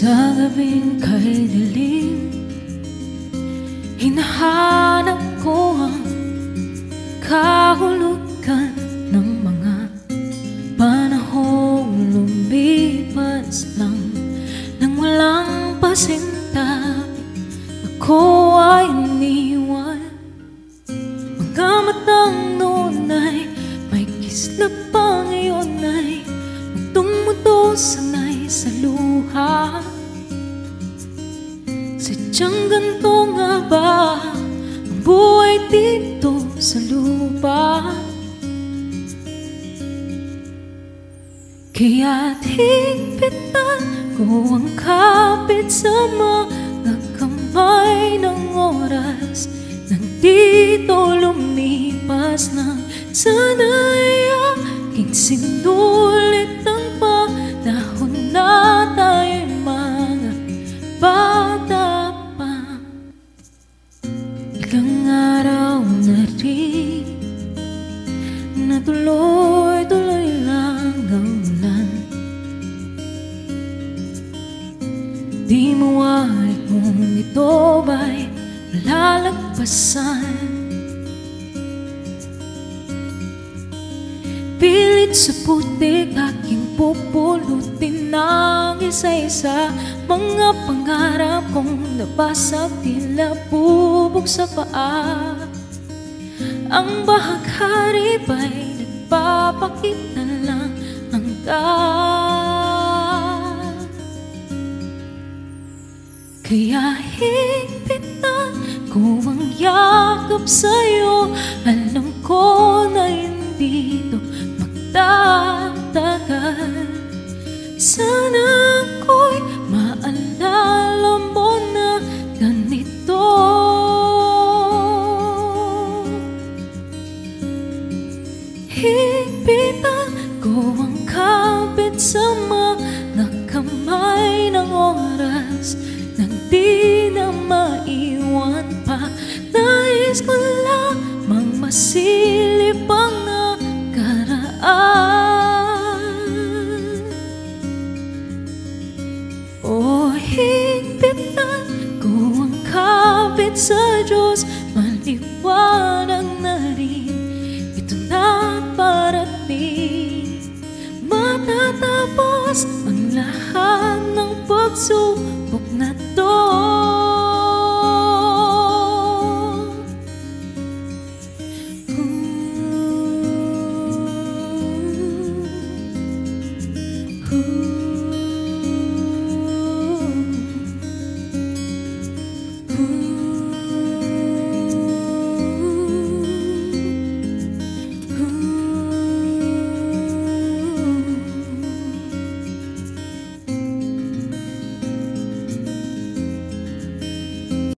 Sa gabing kay dilim, hinahanap ko ang kahulugan ng mga panahong lumipas lang nang walang pasintabi. Ako ay iniwan. Mga matang noon ay may kislap pa, ngayon ay mutong-muto, sanay sa luha. Sadyang ganito nga ba ang buhay dito sa lupa? Kaya't higpitan ko ang kapit sa mga kamay ng oras. Nandito lumipas na, sana'y aking sinulit ang panahon na tayo'y mga bata pa. Ilang araw na rin na tuloy-tuloy lang ang ulan. Di mawari kung ito ba'y malalagpasan. Pilit sa putik aking pupulutin ng isa-isa, mga pangarap kong nabasag, tila bubog sa paa. Ang bahaghari ba'y nagpapakita lang hanggan. Kaya higpitan ko ang yakap sa'yo. Alam ko na hindi ito magtatagal. Sana ako'y maalala mo na ganito. Higpitan ko ang kapit sa mga kamay ng oras nang di na maiwan pa. Nais ko lamang masilip ang nakaraan. O higpitan ko ang kapit sa Diyos, maliwanag na rin ito na parating. Matatapos ang lahat ng pagsubok na to. Ooh.